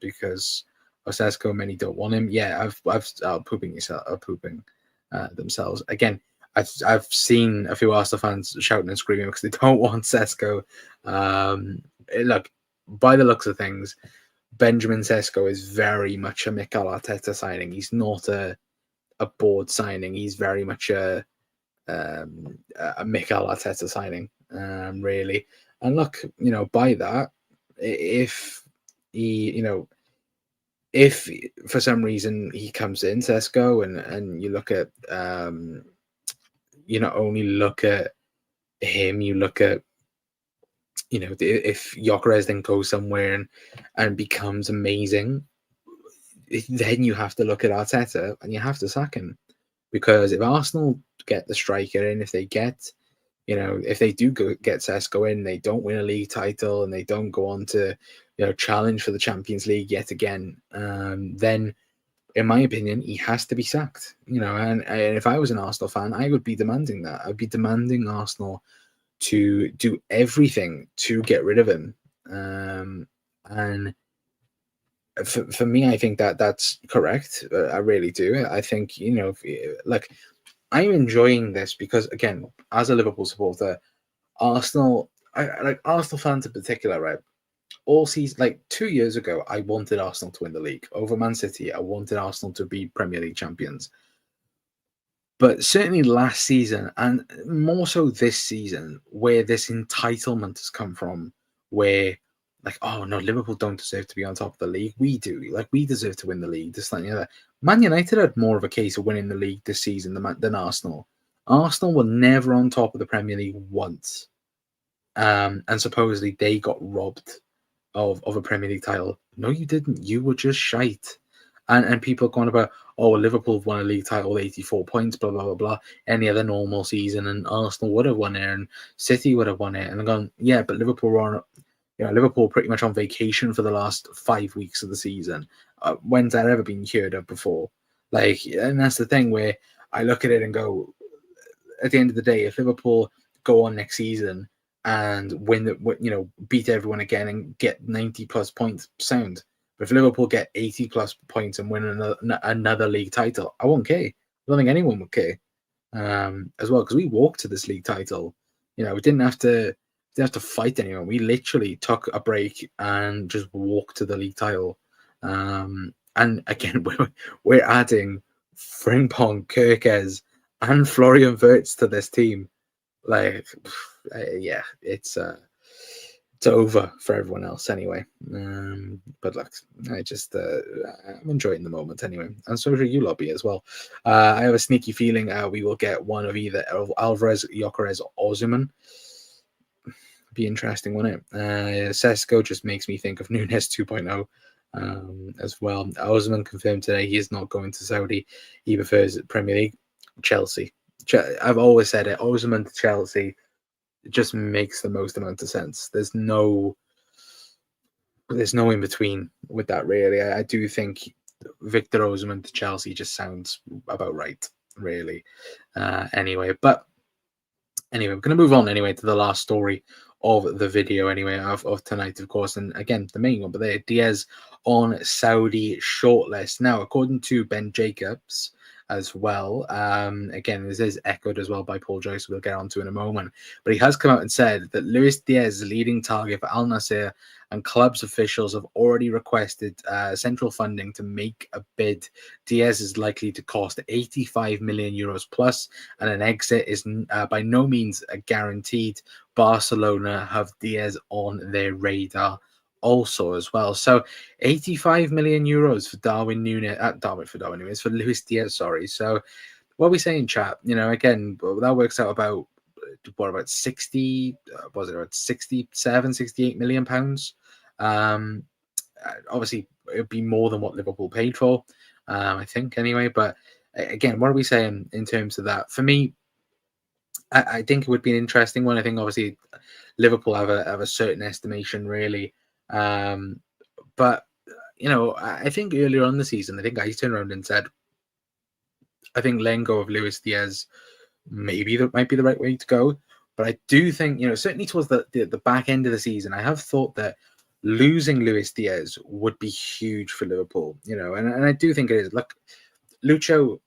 because of Sesko. Many don't want him. Yeah, I've pooping themselves again. I've seen a few Arsenal fans shouting and screaming because they don't want Sesko. Look, by the looks of things, Benjamin Sesko is very much a Mikel Arteta signing. He's not a board signing. He's very much a Mikel Arteta signing, really. And look, by that, if he, if for some reason he comes in, Sesko, and you look at you not only look at him, you look at if Gyökeres then goes somewhere and becomes amazing, then you have to look at Arteta and you have to sack him, because if Arsenal get the striker in, if they get if they do get Sesko in, they don't win a league title and they don't go on to challenge for the Champions League yet again, then in my opinion he has to be sacked. And if I was an Arsenal fan, I would be demanding that. I'd be demanding Arsenal to do everything to get rid of him. And for me, I think that's correct. I really do. I think like, I'm enjoying this because, again, as a Liverpool supporter, Arsenal, like Arsenal fans in particular, right? All season, like 2 years ago, I wanted Arsenal to win the league over Man City. I wanted Arsenal to be Premier League champions. But certainly last season, and more so this season, where this entitlement has come from, where like, oh no, Liverpool don't deserve to be on top of the league. We do. Like, we deserve to win the league. This, that, and the other. Man United had more of a case of winning the league this season than Arsenal. Arsenal were never on top of the Premier League once. And supposedly they got robbed of a Premier League title. No, you didn't. You were just shite. And people going about, oh, Liverpool have won a league title with 84 points, blah, blah, blah, blah, any other normal season, and Arsenal would have won it, and City would have won it. And I'm going, yeah, but Liverpool were on, Liverpool pretty much on vacation for the last 5 weeks of the season. When's that ever been heard of before? Like, and that's the thing where I look at it and go, at the end of the day, if Liverpool go on next season and beat everyone again and get 90 plus points, sound. But if Liverpool get 80 plus points and win another league title, I won't care. I don't think anyone would care, as well, because we walked to this league title. We didn't have to fight anyone. We literally took a break and just walked to the league title. And again, we're adding Frimpong, Kirkes, and Florian Wirtz to this team. Like, yeah, it's over for everyone else anyway. But look, I'm enjoying the moment anyway, and so should you, Lobby, as well. I have a sneaky feeling we will get one of either Alvarez, Gyökeres, or Osimhen. Be interesting, won't it? Sesko just makes me think of Nunes 2.0 as well. Osimhen confirmed today he is not going to Saudi. He prefers Premier League. Chelsea. I've always said it. Osimhen to Chelsea just makes the most amount of sense. There's no in between with that, really. I do think Victor Osimhen to Chelsea just sounds about right, really. Anyway, we're going to move on anyway to the last story of the video anyway of tonight, of course, and again the main one, but there, Diaz on Saudi shortlist. Now, according to Ben Jacobs as well, again, this is echoed as well by Paul Joyce, we'll get onto in a moment, but he has come out and said that Luis Diaz is a leading target for Al Nassr, and club's officials have already requested central funding to make a bid. Diaz is likely to cost 85 million euros plus, and an exit is by no means guaranteed. Barcelona have Diaz on their radar also as well. So 85 million euros for Darwin Nunes, for Luis Diaz, sorry. So what are we saying, chat? Again, that works out about 60, was it about 67, 68 million pounds? Obviously it would be more than what Liverpool paid for, I think anyway. But again, what are we saying in terms of that? For me, I think it would be an interesting one. I think obviously Liverpool have a certain estimation, really. But I think earlier on the season, I think I turned around and said, I think letting go of Luis Diaz maybe that might be the right way to go. But I do think, certainly towards the back end of the season, I have thought that losing Luis Diaz would be huge for Liverpool, and I do think it is. Look, Lucho,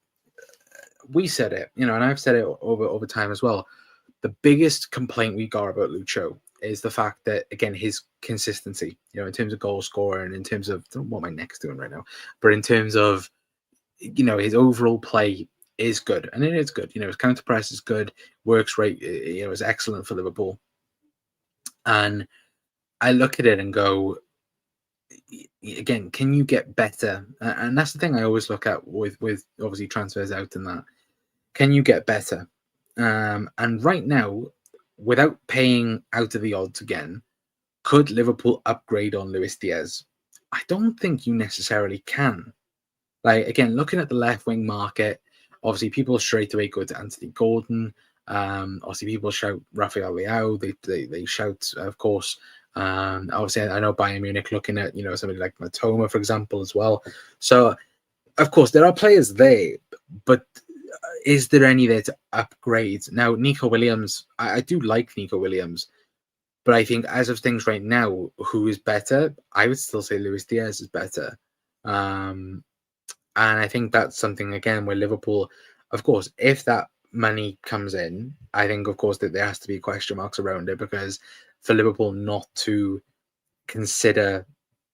we said it, and I've said it over time as well. The biggest complaint we got about Lucho is the fact that, again, his consistency, in terms of goal scorer and in terms of what my neck's doing right now, but in terms of, his overall play is good. And it is good. His counter press is good, works right, is excellent for Liverpool. And I look at it and go, again, can you get better? And that's the thing I always look at with obviously transfers out and that. Can you get better? And right now, without paying out of the odds again, could Liverpool upgrade on Luis Diaz? I don't think you necessarily can. Like, again, looking at the left wing market, obviously people straight away go to Anthony Gordon. Obviously people shout Rafael Leao. They shout, of course. Obviously, I know Bayern Munich looking at somebody like Matoma, for example, as well. So, of course, there are players there, but is there any there to upgrade? Now, Nico Williams, I do like Nico Williams, but I think as of things right now, who is better? I would still say Luis Diaz is better. And I think that's something, again, where Liverpool, of course, if that money comes in, I think, of course, that there has to be question marks around it, because for Liverpool not to consider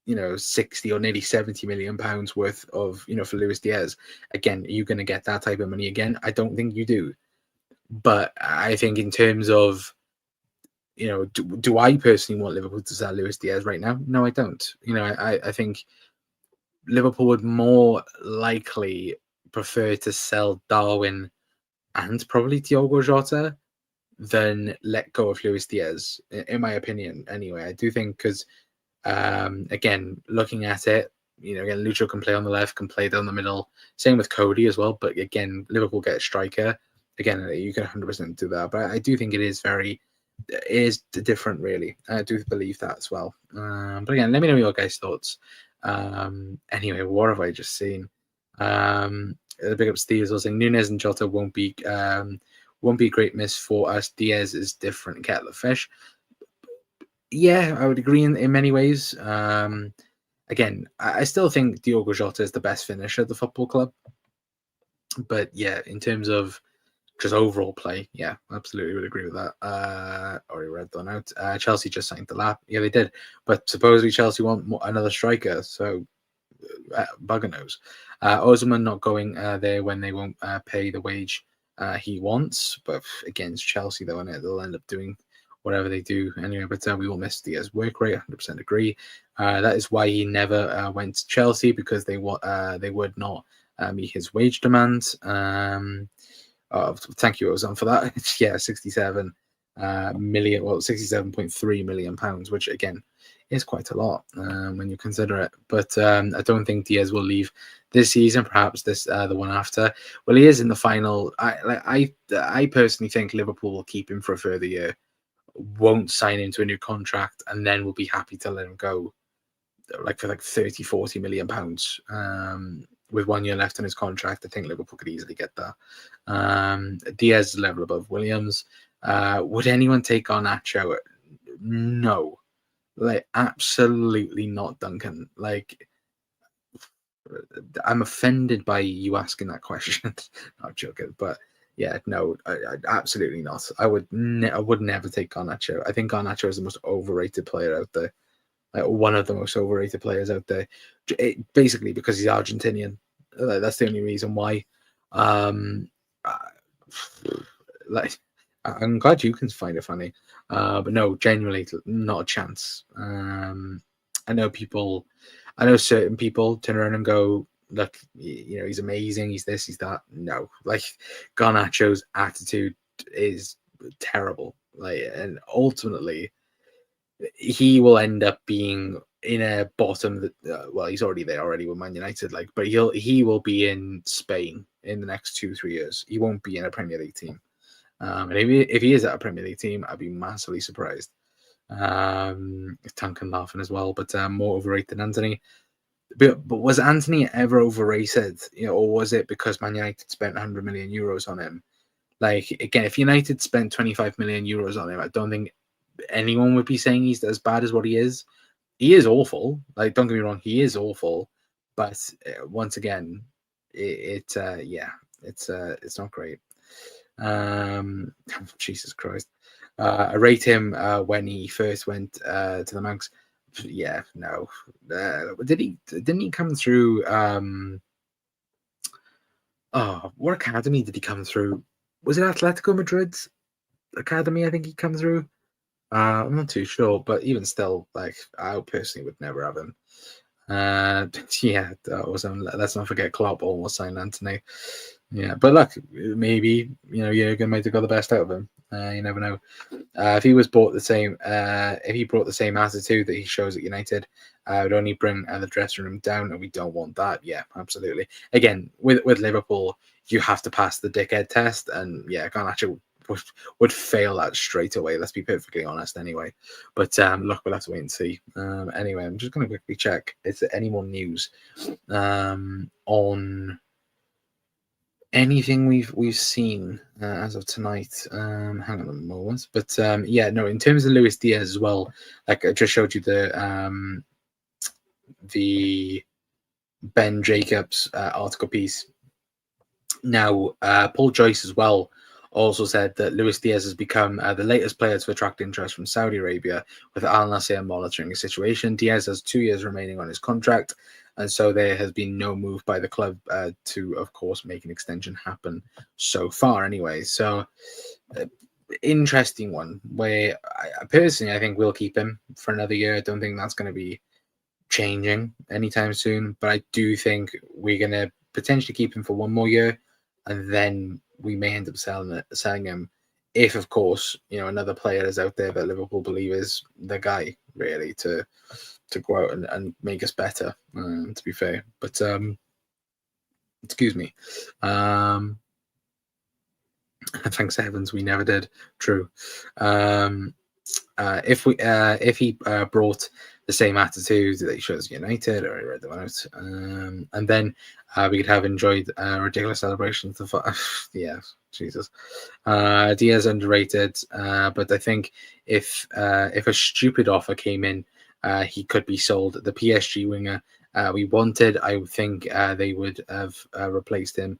60 or nearly 70 million pounds worth of for Luis Diaz, again, are you going to get that type of money again? I don't think you do. But I think in terms of do I personally want Liverpool to sell Luis Diaz right now? No, I don't. I think Liverpool would more likely prefer to sell Darwin and probably Diogo Jota than let go of Luis Diaz, in my opinion. Anyway, I do think, because again, looking at it, again, Lucho can play on the left, can play down the middle. Same with Cody as well. But again, Liverpool get a striker. Again, you can 100% do that. But I do think it is different, really. I do believe that as well. But again, let me know your guys' thoughts. Anyway, what have I just seen? The big up Steve is also saying Nunes and Jota won't be a great miss for us. Diaz is different kettle of fish. Yeah, I would agree in many ways. Again, I still think Diogo Jota is the best finisher at the football club. But yeah, in terms of just overall play, yeah, absolutely would agree with that. Already read that out. Chelsea just signed the lap. Yeah, they did. But supposedly Chelsea want another striker, so bugger knows. Osman not going there when they won't pay the wage he wants. But against Chelsea, though, and they'll end up doing whatever they do anyway. But we will miss Diaz's work rate. 100% agree. That is why he never went to Chelsea, because they would not meet his wage demands. Thank you, Ozan, for that. Yeah, 67 million, well, 67.3 million pounds, which again is quite a lot when you consider it. But I don't think Diaz will leave this season. Perhaps the one after. Well, he is in the final. I personally think Liverpool will keep him for a further year, won't sign him to a new contract, and then will be happy to let him go, for 30, 40 million pounds. With 1 year left on his contract, I think Liverpool could easily get that. Diaz is a level above Williams. Would anyone take on Nacho? No, absolutely not, Duncan. I'm offended by you asking that question. Not joking, but yeah, no, absolutely not. I would never take Garnacho. I think Garnacho is the most overrated player out there. One of the most overrated players out there, basically because he's Argentinian. That's the only reason why. I'm glad you can find it funny, but no, genuinely, not a chance. I know certain people turn around and go, look, he's amazing, he's this, he's that. No, Garnacho's attitude is terrible. And ultimately, he will end up being in a bottom that well, he's already there already with Man United, but he will be in Spain in the next 2-3 years. He won't be in a Premier League team. And if he is at a Premier League team, I'd be massively surprised. Duncan laughing as well, but more overrated than Anthony. But was Anthony ever overrated? Or was it because Man United spent 100 million euros on him? Again, if United spent 25 million euros on him, I don't think anyone would be saying he's as bad as what he is. He is awful. Don't get me wrong, he is awful. But once again, it's not great. Jesus Christ. I rate him when he first went to the Manx. Yeah, no. Didn't he come through what academy did he come through? Was it Atletico Madrid's academy? I think he come through. I'm not too sure, but even still, like I personally would never have him. Yeah, also let's not forget Klopp almost signed Anthony. Yeah, but look, maybe Jurgen might have got the best out of him. You never know. If he was brought the same, if he brought the same attitude that he shows at United, it would only bring the dressing room down, and we don't want that. Yeah, absolutely. Again, with Liverpool, you have to pass the dickhead test, and yeah, Garnacho would fail that straight away. Let's be perfectly honest, anyway. But look, we'll have to wait and see. Anyway, I'm just going to quickly check. Is there any more news on anything we've seen as of tonight? Hang on a moment. But yeah, no. In terms of Luis Diaz as well, like I just showed you the Ben Jacobs article piece. Now, Paul Joyce as well also said that Luis Diaz has become the latest player to attract interest from Saudi Arabia, with Al Nassr monitoring the situation. Diaz has 2 years remaining on his contract, and so there has been no move by the club to, of course, make an extension happen so far anyway. So, interesting one where I think we'll keep him for another year. I don't think that's going to be changing anytime soon, but I do think we're going to potentially keep him for one more year, and then we may end up selling him if, of course, another player is out there that Liverpool believe is the guy really to go out and make us better. To be fair, but excuse me. Thanks heavens we never did. True. If he brought the same attitude that he shows United, or I read them out, and then we could have enjoyed ridiculous celebrations. Yeah, Jesus. Diaz underrated, but I think if a stupid offer came in, he could be sold. The PSG winger we wanted, I think they would have replaced him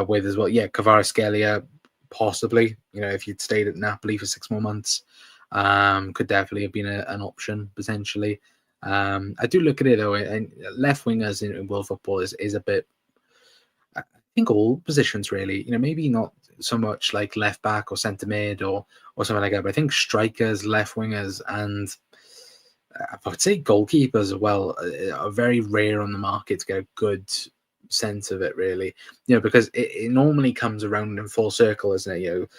with as well. Yeah, Kvaratskhelia, possibly. If he'd stayed at Napoli for 6 more months. Could definitely have been an option potentially. I do look at it though, and left wingers in world football is a bit. I think all positions really. Maybe not so much like left back or centre mid or something like that. But I think strikers, left wingers, and I would say goalkeepers as well are very rare on the market to get a good sense of it really. Because it normally comes around in full circle, isn't it?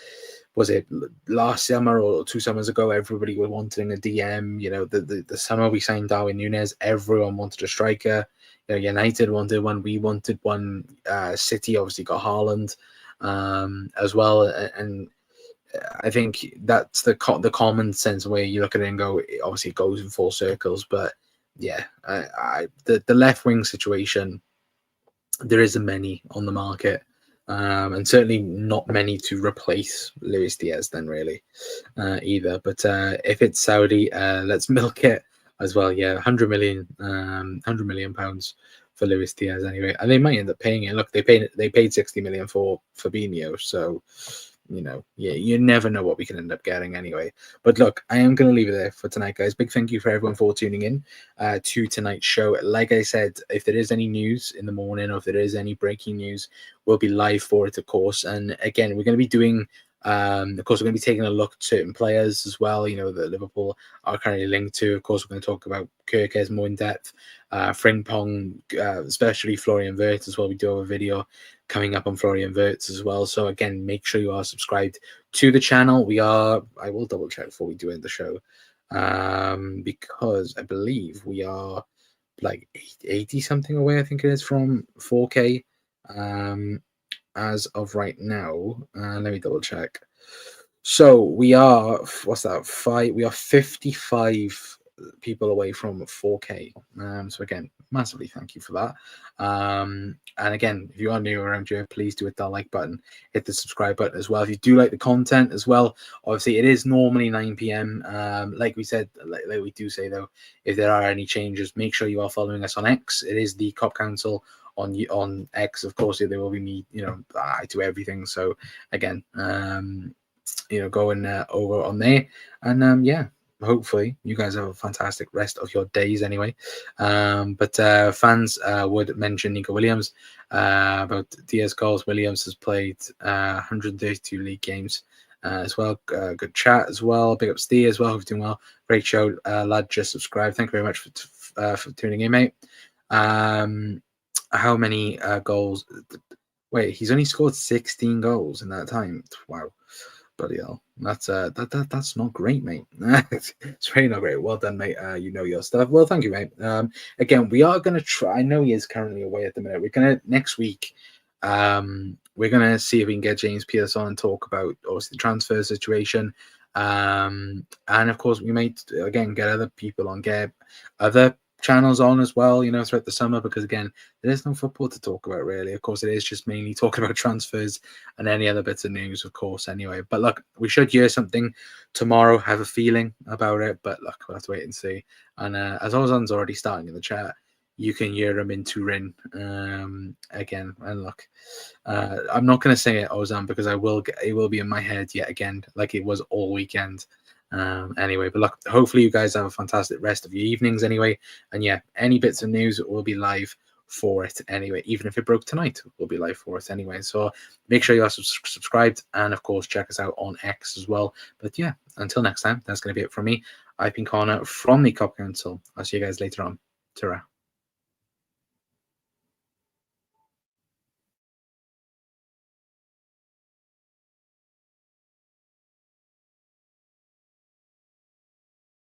Was it last summer or 2 summers ago? Everybody was wanting a DM. The summer we signed Darwin Núñez, everyone wanted a striker. United wanted one. We wanted one. City obviously got Haaland as well, and I think that's the common sense way you look at it and go. Obviously, it goes in full circles, but yeah, the left wing situation, there isn't many on the market. And certainly not many to replace Luis Diaz then really either. But if it's Saudi, let's milk it as well. Yeah, 100 million pounds for Luis Diaz anyway, and they might end up paying it. Look, they paid 60 million for Fabinho, so you never know what we can end up getting anyway. But look, I am going to leave it there for tonight, guys. Big thank you for everyone for tuning in to tonight's show. Like I said, if there is any news in the morning, or if there is any breaking news, we'll be live for it, of course. And again, we're going to be doing of course, we're going to be taking a look at certain players as well, that Liverpool are currently linked to. Of course, we're going to talk about Kirkes more in depth, Frimpong, especially Florian Wirtz as well. We do have a video coming up on Florian Wirtz as well. So again, make sure you are subscribed to the channel. I will double check before we do end the show, because I believe we are like 80 something away, I think it is, from 4K. As of right now, let me double check. So we are, what's that? We are 55 people away from 4K. So again, massively thank you for that. And again, if you are new around here, please do hit that like button, hit the subscribe button as well. If you do like the content as well, obviously it is normally 9 p.m. Like we said, like we do say though, if there are any changes, make sure you are following us on X. It is the Cop Council on X. Of course, there will be me. I do everything. So again, going over on there, and yeah, hopefully you guys have a fantastic rest of your days anyway. But fans would mention Nico Williams about Diaz goals. Williams has played 132 league games as well. Good chat as well. Big ups Díaz as well. Hope you're doing well. Great show, lad. Just subscribe. Thank you very much for tuning in, mate. How many goals? Wait, he's only scored 16 goals in that time. Wow. Bloody hell. That's not great, mate. It's really not great. Well done, mate. You know your stuff. Well, thank you, mate. Again, we are gonna try. I know he is currently away at the minute. We're gonna next week. We're gonna see if we can get James Pierce on and talk about obviously the transfer situation. And of course, we might again get other people on, get other channels on as well, you know, throughout the summer, because again, there is no football to talk about really. Of course, it is just mainly talking about transfers and any other bits of news, of course, anyway. But look, we should hear something tomorrow, have a feeling about it, but look, we'll have to wait and see. And as Ozan's already starting in the chat, you can hear him in Turin again. And look, I'm not going to say it, Ozan, because it will be in my head yet again, like it was all weekend. Anyway, but look, hopefully you guys have a fantastic rest of your evenings anyway. And yeah, any bits of news will be live for it anyway. Even if it broke tonight, we'll be live for it anyway. So make sure you are subscribed, and of course check us out on X as well. But yeah, until next time, that's going to be it from me. I've been Connor from the Cop Council. I'll see you guys later on. Ta-ra.